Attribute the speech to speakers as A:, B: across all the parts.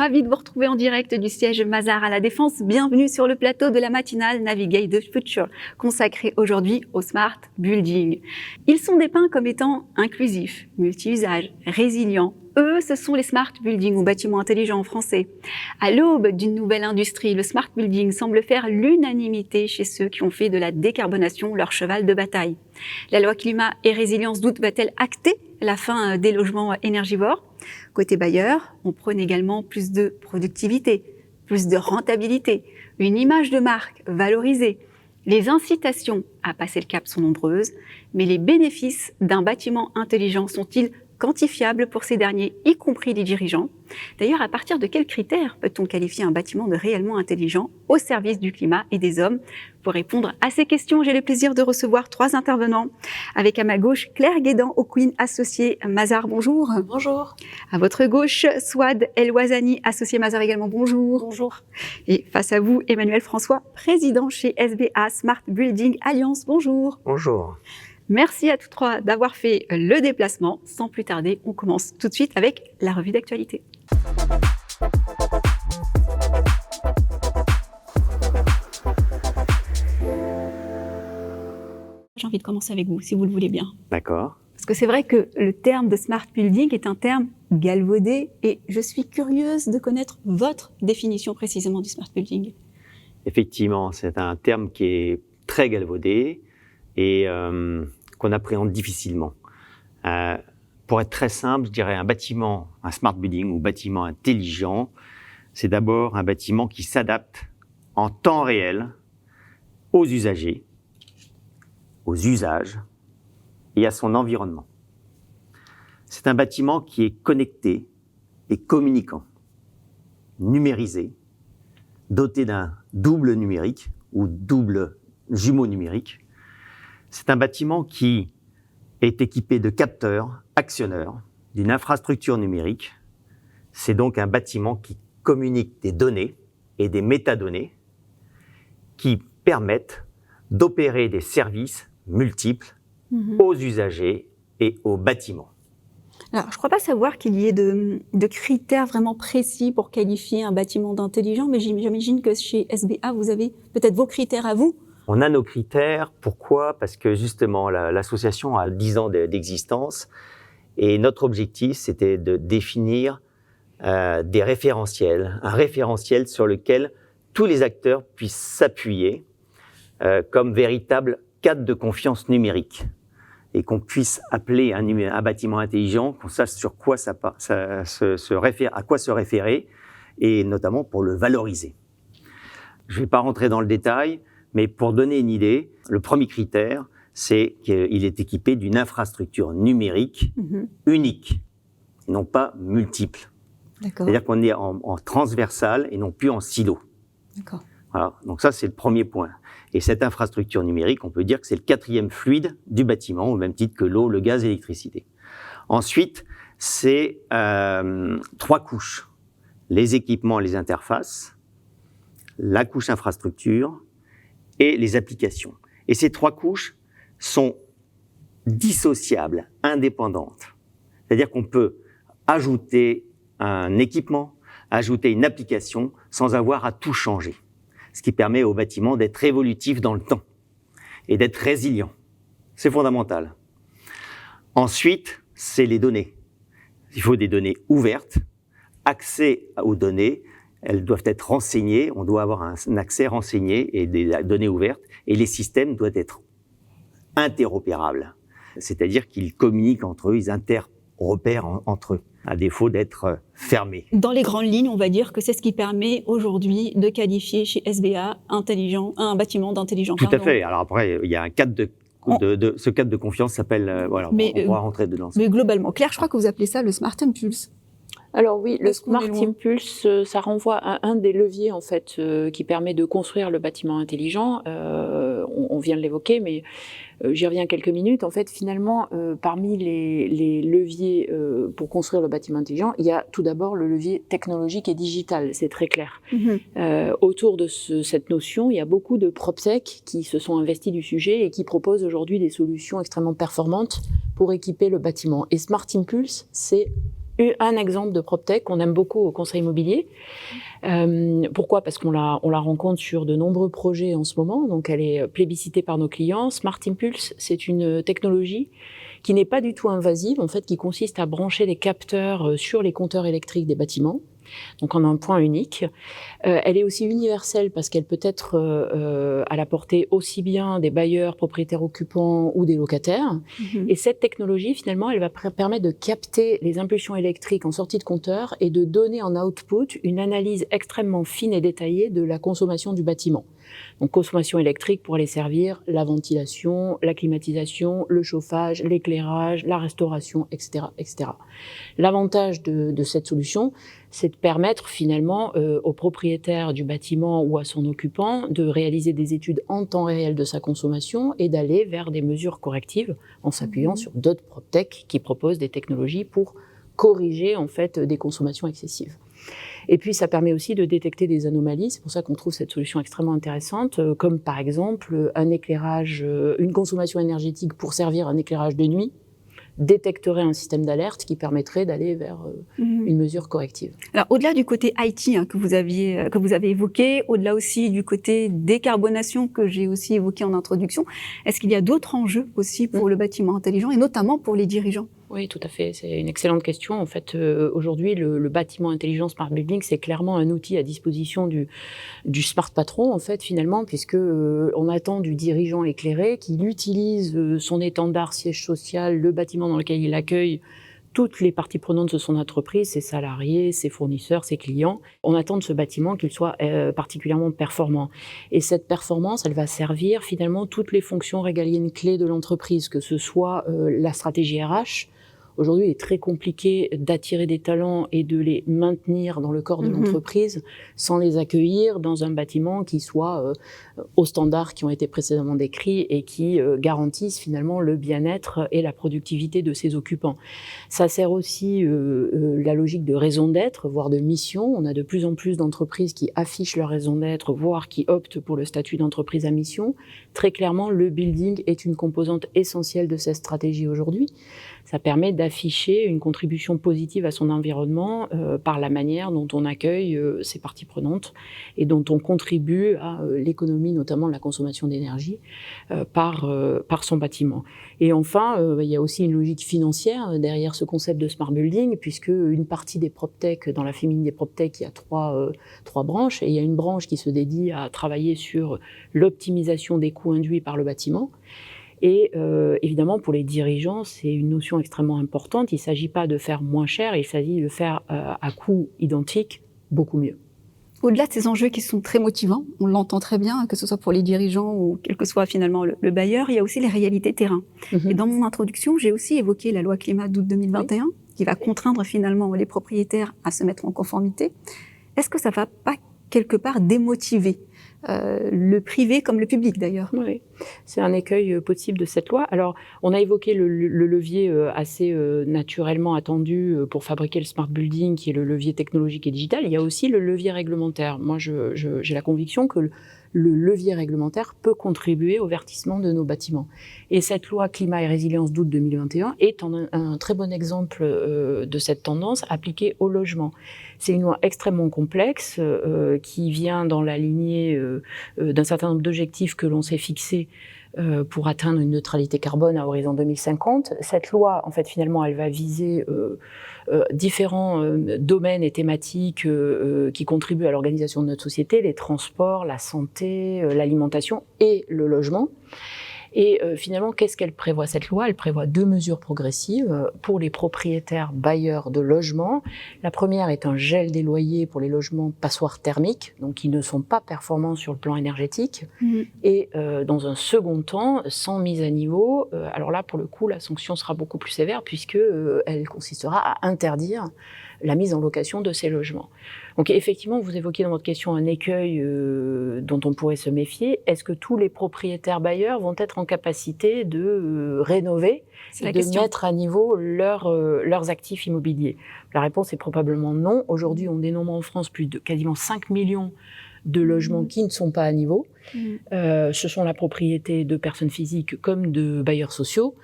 A: ravie de vous retrouver en direct du siège Mazars à La Défense. Bienvenue sur le plateau de la matinale Navigate the Future, consacrée aujourd'hui au Smart Building. Ils sont dépeints comme étant inclusifs, multi-usages, résilients. Eux, ce sont les Smart Buildings ou bâtiments intelligents en français. À l'aube d'une nouvelle industrie, le Smart Building semble faire l'unanimité chez ceux qui ont fait de la décarbonation leur cheval de bataille. La loi climat et résilience d'août va-t-elle acter la fin des logements énergivores ? Côté bailleur, on prône également plus de productivité, plus de rentabilité, une image de marque valorisée. Les incitations à passer le cap sont nombreuses, mais les bénéfices d'un bâtiment intelligent sont-ils quantifiables pour ces derniers, y compris les dirigeants? D'ailleurs, à partir de quels critères peut-on qualifier un bâtiment de réellement intelligent au service du climat et des hommes? Pour répondre à ces questions, j'ai le plaisir de recevoir 3 intervenants. Avec à ma gauche, Claire Guédan, O'Quinn, associée Mazars, bonjour.
B: Bonjour.
A: À votre gauche, Souad El-Ouazani, associé Mazars également, bonjour.
B: Bonjour.
A: Et face à vous, Emmanuel François, président chez SBA Smart Building Alliance, bonjour.
C: Bonjour.
A: Merci à tous 3 d'avoir fait le déplacement. Sans plus tarder, on commence tout de suite avec la revue d'actualité. J'ai envie de commencer avec vous, si vous le voulez bien.
C: D'accord.
A: Parce que c'est vrai que le terme de Smart Building est un terme galvaudé et je suis curieuse de connaître votre définition précisément du Smart Building.
C: Effectivement, c'est un terme qui est très galvaudé et qu'on appréhende difficilement. Pour être très simple, je dirais un bâtiment, un Smart Building ou bâtiment intelligent, c'est d'abord un bâtiment qui s'adapte en temps réel aux usagers, aux usages et à son environnement. C'est un bâtiment qui est connecté et communicant, numérisé, doté d'un double numérique ou double jumeau numérique. C'est un bâtiment qui est équipé de capteurs, actionneurs, d'une infrastructure numérique. C'est donc un bâtiment qui communique des données et des métadonnées qui permettent d'opérer des services multiples aux usagers et aux bâtiments.
A: Alors, je ne crois pas savoir qu'il y ait de critères vraiment précis pour qualifier un bâtiment d'intelligent, mais j'imagine que chez SBA, vous avez peut-être vos critères à vous.
C: On a nos critères. Pourquoi ? Parce que justement, l'association a 10 ans d'existence et notre objectif, c'était de définir des référentiels, un référentiel sur lequel tous les acteurs puissent s'appuyer comme véritable cadre de confiance numérique et qu'on puisse appeler un bâtiment intelligent, qu'on sache sur quoi à quoi se référer et notamment pour le valoriser. Je ne vais pas rentrer dans le détail, mais pour donner une idée, le premier critère, c'est qu'il est équipé d'une infrastructure numérique unique, non pas multiple.
A: D'accord.
C: C'est-à-dire qu'on est en transversal et non plus en silo.
A: D'accord.
C: Voilà. Donc ça, c'est le premier point. Et cette infrastructure numérique, on peut dire que c'est le 4e fluide du bâtiment, au même titre que l'eau, le gaz et l'électricité. Ensuite, c'est 3 couches. Les équipements, les interfaces, la couche infrastructure et les applications. Et ces 3 couches sont dissociables, indépendantes. C'est-à-dire qu'on peut ajouter un équipement, ajouter une application sans avoir à tout changer. Ce qui permet au bâtiment d'être évolutif dans le temps et d'être résilient. C'est fondamental. Ensuite, c'est les données. Il faut des données ouvertes, accès aux données. Elles doivent être renseignées, on doit avoir un accès renseigné et des données ouvertes, et les systèmes doivent être interopérables, c'est-à-dire qu'ils communiquent entre eux, ils interopèrent entre eux, à défaut d'être fermés.
A: Dans les grandes lignes, on va dire que c'est ce qui permet aujourd'hui de qualifier chez SBA un bâtiment d'intelligent.
C: Tout à fait. Alors après, il y a un cadre ce cadre de confiance s'appelle, voilà, on pourra rentrer dedans.
A: Mais globalement, Claire, je crois que vous appelez ça le Smart Impulse.
B: Alors oui, le Smart Impulse, ça renvoie à un des leviers en fait qui permet de construire le bâtiment intelligent. On vient de l'évoquer, mais j'y reviens quelques minutes. En fait, finalement, parmi les leviers pour construire le bâtiment intelligent, il y a tout d'abord le levier technologique et digital, c'est très clair. Autour de cette notion, il y a beaucoup de PropTech qui se sont investis du sujet et qui proposent aujourd'hui des solutions extrêmement performantes pour équiper le bâtiment. Et Smart Impulse, c'est un exemple de PropTech qu'on aime beaucoup au conseil immobilier. Pourquoi ? Parce qu'on la rencontre sur de nombreux projets en ce moment, donc elle est plébiscitée par nos clients. Smart Impulse, c'est une technologie qui n'est pas du tout invasive, en fait, qui consiste à brancher des capteurs sur les compteurs électriques des bâtiments, donc en un point unique. Elle est aussi universelle parce qu'elle peut être à la portée aussi bien des bailleurs, propriétaires occupants ou des locataires. Et cette technologie, finalement, elle va permettre de capter les impulsions électriques en sortie de compteur et de donner en output une analyse extrêmement fine et détaillée de la consommation du bâtiment. Donc consommation électrique pour aller servir la ventilation, la climatisation, le chauffage, l'éclairage, la restauration, etc., etc. L'avantage de cette solution, c'est de permettre finalement au propriétaire du bâtiment ou à son occupant de réaliser des études en temps réel de sa consommation et d'aller vers des mesures correctives en s'appuyant sur d'autres PropTech qui proposent des technologies pour corriger en fait des consommations excessives. Et puis, ça permet aussi de détecter des anomalies. C'est pour ça qu'on trouve cette solution extrêmement intéressante, comme par exemple un éclairage, une consommation énergétique pour servir un éclairage de nuit détecterait un système d'alerte qui permettrait d'aller vers une mesure corrective.
A: Alors, au-delà du côté IT que vous avez évoqué, au-delà aussi du côté décarbonation que j'ai aussi évoqué en introduction, est-ce qu'il y a d'autres enjeux aussi pour le bâtiment intelligent et notamment pour les dirigeants ?
B: Oui, tout à fait. C'est une excellente question. En fait, aujourd'hui, le bâtiment intelligent Smart Building, c'est clairement un outil à disposition du smart patron, en fait, finalement, puisque on attend du dirigeant éclairé qu'il utilise son étendard siège social, le bâtiment dans lequel il accueille toutes les parties prenantes de son entreprise, ses salariés, ses fournisseurs, ses clients. On attend de ce bâtiment qu'il soit particulièrement performant. Et cette performance, elle va servir finalement toutes les fonctions régaliennes clés de l'entreprise, que ce soit la stratégie RH. Aujourd'hui, il est très compliqué d'attirer des talents et de les maintenir dans le corps de l'entreprise sans les accueillir dans un bâtiment qui soit aux standards qui ont été précédemment décrits et qui garantissent finalement le bien-être et la productivité de ses occupants. Ça sert aussi la logique de raison d'être, voire de mission. On a de plus en plus d'entreprises qui affichent leur raison d'être, voire qui optent pour le statut d'entreprise à mission. Très clairement, le building est une composante essentielle de cette stratégie aujourd'hui. Ça permet d'afficher une contribution positive à son environnement par la manière dont on accueille ses parties prenantes et dont on contribue à l'économie, notamment la consommation d'énergie, par son bâtiment. Et enfin, il y a aussi une logique financière derrière ce concept de smart building, puisque une partie des PropTech, dans la famille des PropTech, il y a trois branches, et il y a une branche qui se dédie à travailler sur l'optimisation des coûts induits par le bâtiment. Et évidemment, pour les dirigeants, c'est une notion extrêmement importante. Il ne s'agit pas de faire moins cher, il s'agit de faire à coût identique beaucoup mieux.
A: Au-delà de ces enjeux qui sont très motivants, on l'entend très bien, que ce soit pour les dirigeants ou quel que soit finalement le bailleur, il y a aussi les réalités terrain. Et dans mon introduction, j'ai aussi évoqué la loi climat d'août 2021, qui va contraindre finalement les propriétaires à se mettre en conformité. Est-ce que ça ne va pas quelque part démotiver le privé comme le public d'ailleurs?
B: Oui, c'est un écueil possible de cette loi. Alors, on a évoqué le levier assez naturellement attendu pour fabriquer le smart building, qui est le levier technologique et digital. Il y a aussi le levier réglementaire. Moi, j'ai la conviction que le levier réglementaire peut contribuer au verdissement de nos bâtiments. Et cette loi climat et résilience d'août 2021 est un très bon exemple de cette tendance appliquée au logement. C'est une loi extrêmement complexe qui vient dans la lignée d'un certain nombre d'objectifs que l'on s'est fixés pour atteindre une neutralité carbone à horizon 2050. Cette loi, en fait, finalement, elle va viser différents domaines et thématiques qui contribuent à l'organisation de notre société, les transports, la santé, l'alimentation et le logement. Et finalement, qu'est-ce qu'elle prévoit cette loi ? Elle prévoit 2 mesures progressives pour les propriétaires bailleurs de logements. La première est un gel des loyers pour les logements passoires thermiques, donc qui ne sont pas performants sur le plan énergétique. Et dans un second temps, sans mise à niveau, alors là, pour le coup, la sanction sera beaucoup plus sévère puisque elle consistera à interdire la mise en location de ces logements. Donc effectivement, vous évoquiez dans votre question un écueil dont on pourrait se méfier. Est-ce que tous les propriétaires bailleurs vont être en capacité de rénover, de mettre à niveau leurs actifs immobiliers ? La réponse est probablement non. Aujourd'hui, on dénombre en France plus de quasiment 5 millions de logements qui ne sont pas à niveau. Ce sont la propriété de personnes physiques comme de bailleurs sociaux.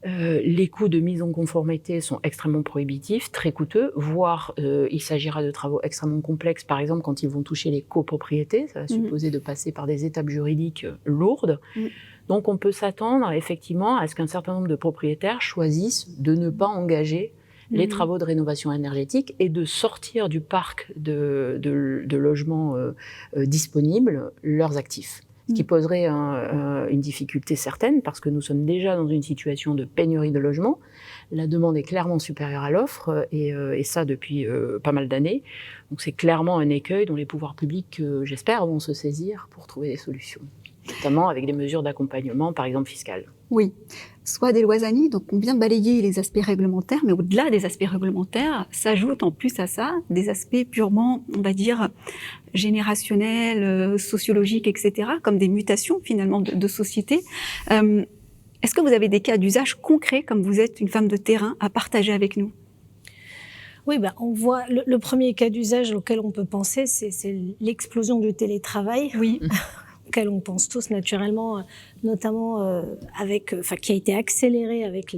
B: Les coûts de mise en conformité sont extrêmement prohibitifs, très coûteux, voire il s'agira de travaux extrêmement complexes, par exemple quand ils vont toucher les copropriétés, ça va supposer de passer par des étapes juridiques lourdes. Donc on peut s'attendre effectivement à ce qu'un certain nombre de propriétaires choisissent de ne pas engager les travaux de rénovation énergétique et de sortir du parc de logements disponibles leurs actifs. Ce qui poserait une difficulté certaine, parce que nous sommes déjà dans une situation de pénurie de logements. La demande est clairement supérieure à l'offre, et ça depuis pas mal d'années. Donc c'est clairement un écueil dont les pouvoirs publics, j'espère, vont se saisir pour trouver des solutions, notamment avec des mesures d'accompagnement, par exemple fiscales.
A: Oui, soit des lois Zani, donc on vient de balayer les aspects réglementaires, mais au-delà des aspects réglementaires, s'ajoutent en plus à ça des aspects purement, on va dire, générationnels, sociologiques, etc., comme des mutations finalement de société. Est-ce que vous avez des cas d'usage concrets, comme vous êtes une femme de terrain, à partager avec nous ?
D: Oui, on voit le premier cas d'usage auquel on peut penser, c'est l'explosion du télétravail.
A: Oui.
D: Auquel on pense tous naturellement, notamment qui a été accéléré avec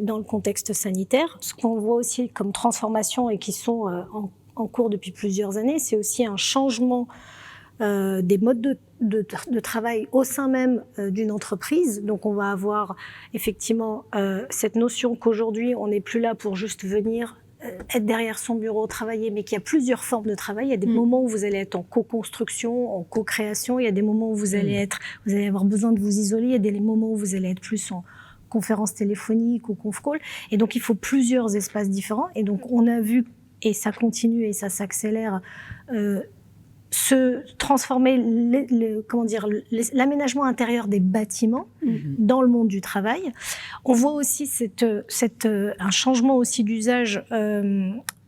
D: dans le contexte sanitaire. Ce qu'on voit aussi comme transformation et qui sont en cours depuis plusieurs années, c'est aussi un changement des modes de travail au sein même d'une entreprise. Donc on va avoir effectivement cette notion qu'aujourd'hui on n'est plus là pour juste venir être derrière son bureau, travailler, mais qu'il y a plusieurs formes de travail. Il y a des moments où vous allez être en co-construction, en co-création. Il y a des moments où vous allez avoir besoin de vous isoler. Il y a des moments où vous allez être plus en conférence téléphonique ou conf call. Et donc, il faut plusieurs espaces différents. Et donc, on a vu, et ça continue et ça s'accélère, se transformer l'aménagement intérieur des bâtiments dans le monde du travail. On voit aussi un changement aussi d'usage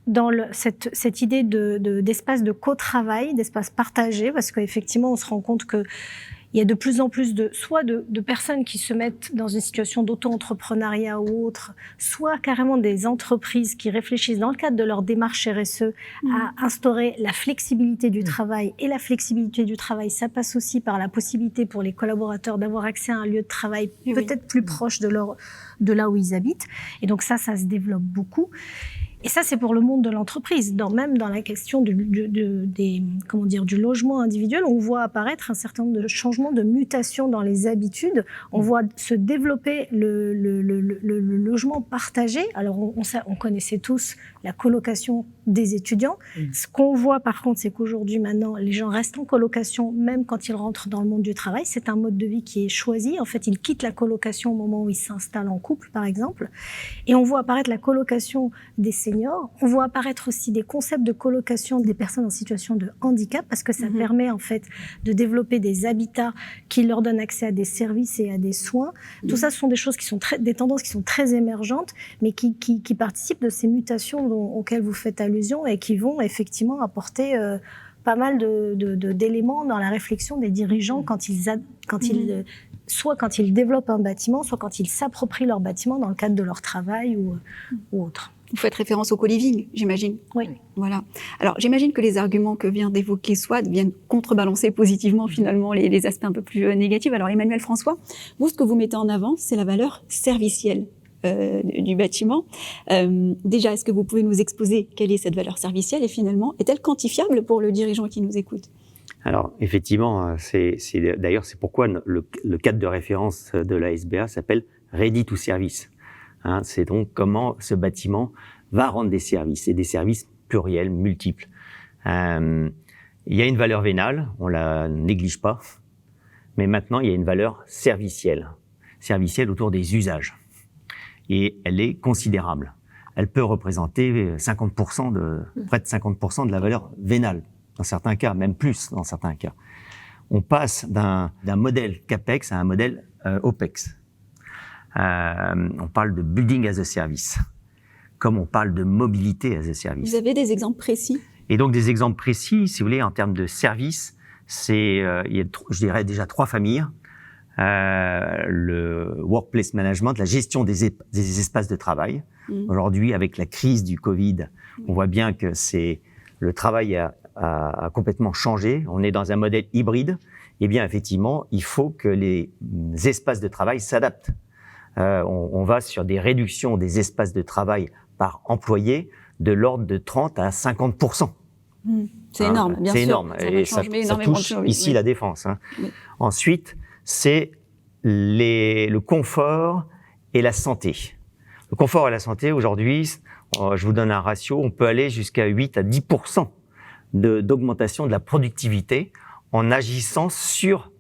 D: dans cette idée d'espace de co-travail, d'espace partagé, parce qu'effectivement on se rend compte que il y a de plus en plus de personnes qui se mettent dans une situation d'auto-entrepreneuriat ou autre, soit carrément des entreprises qui réfléchissent dans le cadre de leur démarche RSE à instaurer la flexibilité du travail. Et la flexibilité du travail, ça passe aussi par la possibilité pour les collaborateurs d'avoir accès à un lieu de travail peut-être plus proche de là où ils habitent. Et donc ça se développe beaucoup. Et ça, c'est pour le monde de l'entreprise. Même dans la question du logement individuel, on voit apparaître un certain nombre de changements, de mutations dans les habitudes. On voit se développer le logement partagé. Alors, on connaissait tous la colocation des étudiants. Ce qu'on voit, par contre, c'est qu'aujourd'hui, maintenant, les gens restent en colocation, même quand ils rentrent dans le monde du travail. C'est un mode de vie qui est choisi. En fait, ils quittent la colocation au moment où ils s'installent en couple, par exemple. Et on voit apparaître la colocation des seniors. On voit apparaître aussi des concepts de colocation des personnes en situation de handicap, parce que ça permet en fait de développer des habitats qui leur donnent accès à des services et à des soins. Tout ça, ce sont des choses qui sont des tendances qui sont très émergentes, mais qui participent de ces mutations auxquelles vous faites allusion et qui vont effectivement apporter pas mal d'éléments dans la réflexion des dirigeants soit quand ils développent un bâtiment, soit quand ils s'approprient leur bâtiment dans le cadre de leur travail ou autre.
A: Vous faites référence au co-living, j'imagine.
D: Oui.
A: Voilà. Alors, j'imagine que les arguments que vient d'évoquer Souad viennent contrebalancer positivement, finalement, les aspects un peu plus négatifs. Alors, Emmanuel François, vous, ce que vous mettez en avant, c'est la valeur servicielle du bâtiment. Déjà, est-ce que vous pouvez nous exposer quelle est cette valeur servicielle et finalement, est-elle quantifiable pour le dirigeant qui nous écoute ?
C: Alors, effectivement, d'ailleurs, c'est pourquoi le cadre de référence de la SBA s'appelle Ready to Service. C'est donc comment ce bâtiment va rendre des services, et des services pluriels, multiples. Il y a une valeur vénale, on la néglige pas, mais maintenant il y a une valeur servicielle autour des usages. Et elle est considérable. Elle peut représenter près de 50% de la valeur vénale, dans certains cas, même plus dans certains cas. On passe d'un modèle CAPEX à un modèle OPEX. On parle de building as a service, comme on parle de mobilité as a service.
A: Vous avez des exemples précis ?
C: Et donc des exemples précis, si vous voulez, en termes de service, il y a, je dirais déjà 3 familles. Le workplace management, la gestion des espaces de travail. Aujourd'hui, avec la crise du Covid, on voit bien que le travail a complètement changé. On est dans un modèle hybride. Eh bien, effectivement, il faut que les espaces de travail s'adaptent on va sur des réductions des espaces de travail par employé de l'ordre de 30 à 50%.
A: C'est énorme, bien sûr.
C: C'est énorme. Et ça touche ici la défense. Oui. Ensuite, c'est le confort et la santé. Le confort et la santé, aujourd'hui, je vous donne un ratio, on peut aller jusqu'à 8 à 10% d'augmentation de la productivité en agissant sur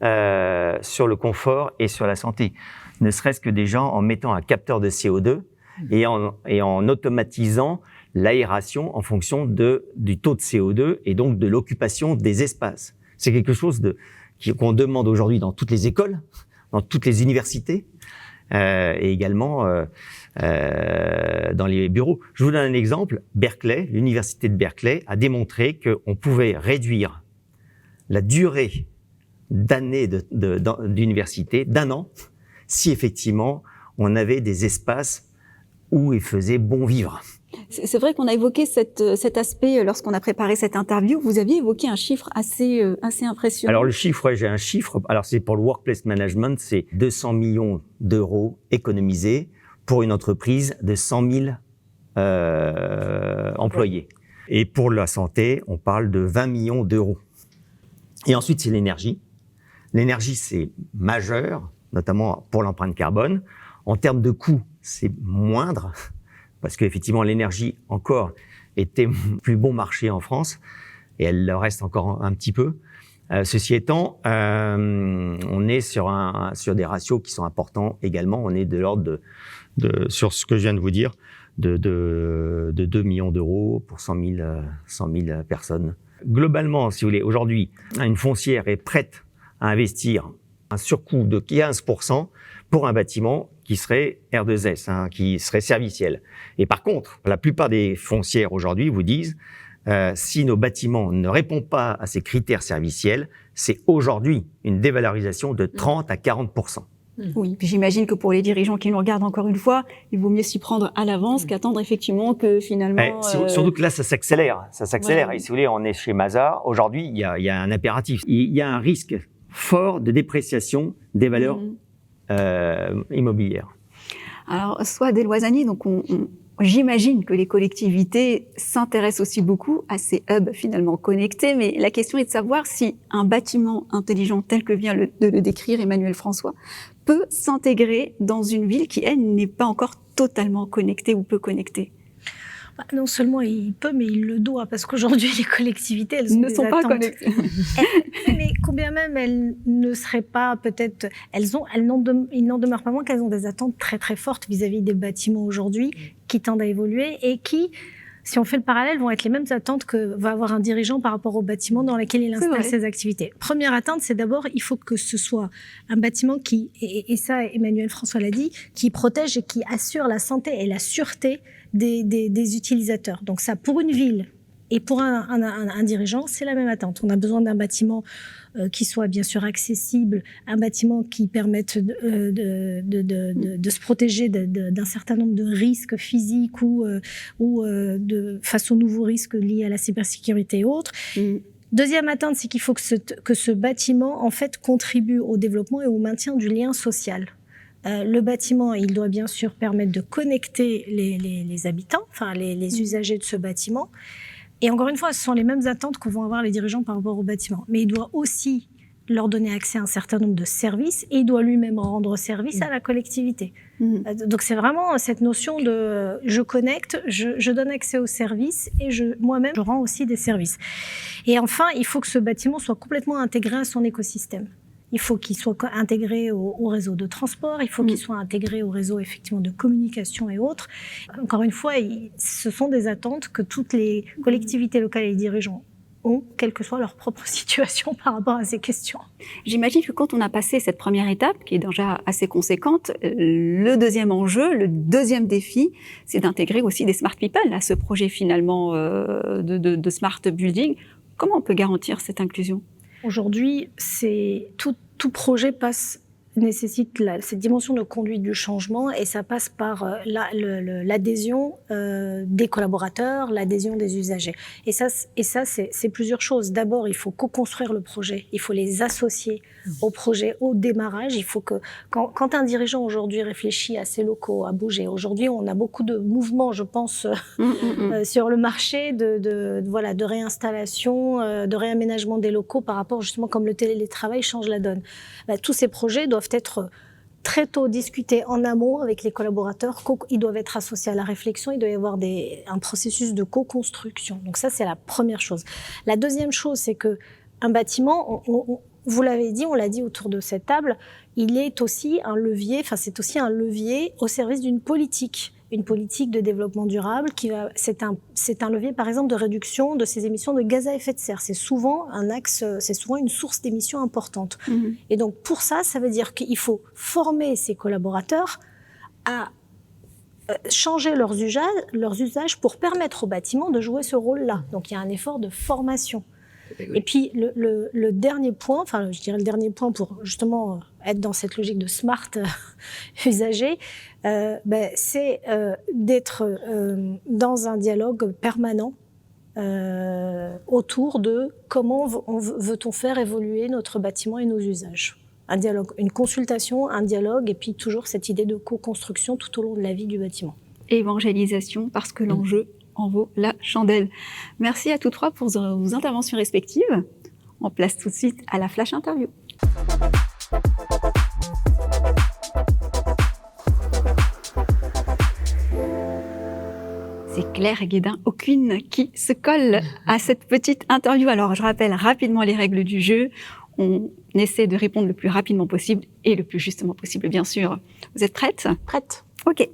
C: le confort et sur la santé. Ne serait-ce que déjà en mettant un capteur de CO2 et en automatisant l'aération en fonction du taux de CO2 et donc de l'occupation des espaces. C'est quelque chose qu'on demande aujourd'hui dans toutes les écoles, dans toutes les universités et également dans les bureaux. Je vous donne un exemple. Berkeley, l'université de Berkeley a démontré qu'on pouvait réduire la durée d'année d'université d'un an si effectivement on avait des espaces où il faisait bon vivre.
A: C'est vrai qu'on a évoqué cet aspect lorsqu'on a préparé cette interview. Vous aviez évoqué un chiffre assez impressionnant.
C: Alors le chiffre, j'ai un chiffre. Alors c'est pour le workplace management, c'est 200 millions d'euros économisés pour une entreprise de 100 000 employés. Et pour la santé, on parle de 20 millions d'euros. Et ensuite, c'est l'énergie. L'énergie, c'est majeur, notamment pour l'empreinte carbone. En termes de coûts, c'est moindre, parce qu'effectivement, l'énergie, encore, était plus bon marché en France, et elle le reste encore un petit peu. Ceci étant, on est sur des ratios qui sont importants également. On est de l'ordre sur ce que je viens de vous dire, de 2 millions d'euros pour 100 000 personnes. Globalement, si vous voulez, aujourd'hui, une foncière est prête à investir un surcoût de 15% pour un bâtiment qui serait R2S, qui serait serviciel. Et par contre, la plupart des foncières aujourd'hui vous disent si nos bâtiments ne répondent pas à ces critères serviciels, c'est aujourd'hui une dévalorisation de 30 à 40%.
A: Oui, puis j'imagine que pour les dirigeants qui nous regardent encore une fois, il vaut mieux s'y prendre à l'avance qu'attendre effectivement que finalement...
C: Surtout que là, ça s'accélère. Ouais. Et si vous voulez, on est chez Mazars. Aujourd'hui, il y a un impératif. Il y a un risque fort de dépréciation des valeurs immobilières.
A: Alors, soit déloisonné, donc j'imagine que les collectivités s'intéressent aussi beaucoup à ces hubs finalement connectés, mais la question est de savoir si un bâtiment intelligent tel que vient de le décrire Emmanuel François peut s'intégrer dans une ville qui, elle, n'est pas encore totalement connectée ou peu connectée.
D: Non seulement il peut, mais il le doit, parce qu'aujourd'hui, les collectivités, elles
A: ne sont pas connectées.
D: Mais combien même elles ne seraient pas, peut-être, il n'en demeure pas moins qu'elles ont des attentes très très fortes vis-à-vis des bâtiments aujourd'hui, qui tendent à évoluer et qui, si on fait le parallèle, vont être les mêmes attentes que va avoir un dirigeant par rapport au bâtiment dans lequel il installe ses activités. Première attente, c'est d'abord, il faut que ce soit un bâtiment qui, et ça Emmanuel François l'a dit, qui protège et qui assure la santé et la sûreté des utilisateurs. Donc ça, pour une ville et pour un dirigeant, c'est la même attente. On a besoin d'un bâtiment qui soit bien sûr accessible, un bâtiment qui permette de se protéger d'un certain nombre de risques physiques ou face aux nouveaux risques liés à la cybersécurité et autres. Deuxième attente, c'est qu'il faut que ce bâtiment en fait contribue au développement et au maintien du lien social. Le bâtiment, il doit bien sûr permettre de connecter les habitants, enfin les usagers de ce bâtiment. Et encore une fois, ce sont les mêmes attentes que vont avoir les dirigeants par rapport au bâtiment. Mais il doit aussi leur donner accès à un certain nombre de services et il doit lui-même rendre service à la collectivité. Donc c'est vraiment cette notion de je connecte, je donne accès aux services et moi-même je rends aussi des services. Et enfin, il faut que ce bâtiment soit complètement intégré à son écosystème. Il faut qu'il soit intégré au réseau de transport, il faut qu'il soit intégré au réseau effectivement de communication et autres. Encore une fois, ce sont des attentes que toutes les collectivités locales et les dirigeants ont, quelle que soit leur propre situation par rapport à ces questions.
A: J'imagine que quand on a passé cette première étape, qui est déjà assez conséquente, le deuxième enjeu, le deuxième défi, c'est d'intégrer aussi des smart people à ce projet finalement de smart building. Comment on peut garantir cette inclusion ?
D: Aujourd'hui, tout projet passe nécessite cette dimension de conduite du changement et ça passe par l'adhésion des collaborateurs, l'adhésion des usagers. Et ça c'est plusieurs choses. D'abord, il faut co-construire le projet, il faut les associer au projet au démarrage. Il faut que quand un dirigeant aujourd'hui réfléchit à ses locaux, à bouger. Aujourd'hui, on a beaucoup de mouvements, je pense, sur le marché de réinstallation, de réaménagement des locaux par rapport justement comme le télétravail change la donne. Tous ces projets doivent être très tôt discutés en amont avec les collaborateurs. Ils doivent être associés à la réflexion. Il doit y avoir un processus de co-construction. Donc ça, c'est la première chose. La deuxième chose, c'est que un bâtiment, vous l'avez dit, on l'a dit autour de cette table, il est aussi un levier. Enfin, c'est aussi un levier au service d'une politique. Une politique de développement durable c'est un levier par exemple de réduction de ces émissions de gaz à effet de serre. C'est souvent un axe, c'est souvent une source d'émissions importante. Et donc pour ça veut dire qu'il faut former ces collaborateurs à changer leurs usages pour permettre aux bâtiments de jouer ce rôle-là. Donc il y a un effort de formation. Et puis le dernier point, enfin je dirais le dernier point pour justement être dans cette logique de smart usager, c'est d'être dans un dialogue permanent autour de comment veut-on faire évoluer notre bâtiment et nos usages. Un dialogue, une consultation, un dialogue et puis toujours cette idée de co-construction tout au long de la vie du bâtiment.
A: Évangélisation parce que l'enjeu en vaut la chandelle. Merci à tous trois pour vos interventions respectives. On place tout de suite à la flash interview. C'est Claire Guédin-Aucune qui se colle à cette petite interview. Alors, je rappelle rapidement les règles du jeu. On essaie de répondre le plus rapidement possible et le plus justement possible, bien sûr. Vous êtes prêtes ?
B: Prête.
A: Ok.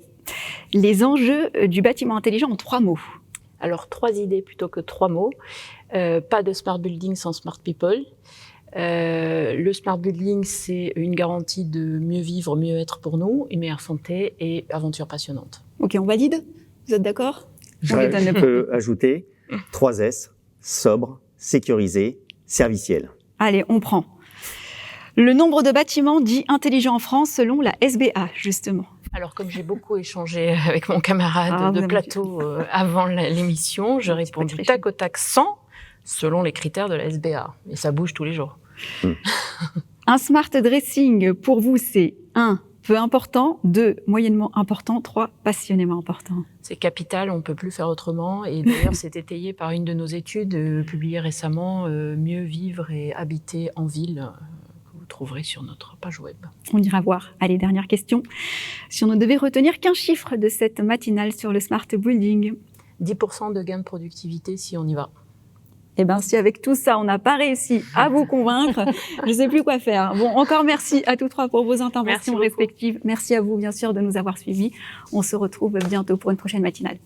A: Les enjeux du bâtiment intelligent en 3 mots.
B: Alors, 3 idées plutôt que 3 mots. Pas de smart building sans smart people. Le smart building, c'est une garantie de mieux vivre, mieux être pour nous, une meilleure santé et aventure passionnante.
A: Ok, on valide ? Vous êtes d'accord ?
C: Je peux ajouter 3 S, sobre, sécurisé, serviciel.
A: Allez, on prend. Le nombre de bâtiments dits intelligents en France selon la SBA, justement.
B: Alors, comme j'ai beaucoup échangé avec mon camarade de plateau avant l'émission, je réponds du tac au tac 100 selon les critères de la SBA. Et ça bouge tous les jours.
A: Un smart dressing, pour vous, c'est 1, peu important, 2, moyennement important, 3, passionnément important.
B: C'est capital, on ne peut plus faire autrement. Et d'ailleurs, c'est étayé par une de nos études publiée récemment, Mieux vivre et habiter en ville, que vous trouverez sur notre page web.
A: On ira voir. Allez, dernière question. Si on ne devait retenir qu'un chiffre de cette matinale sur le smart building.
B: 10% de gain de productivité si on y va.
A: Eh bien, si avec tout ça, on n'a pas réussi à vous convaincre, je ne sais plus quoi faire. Bon, encore merci à tous trois pour vos interventions respectives. Merci à vous, bien sûr, de nous avoir suivis. On se retrouve bientôt pour une prochaine matinale.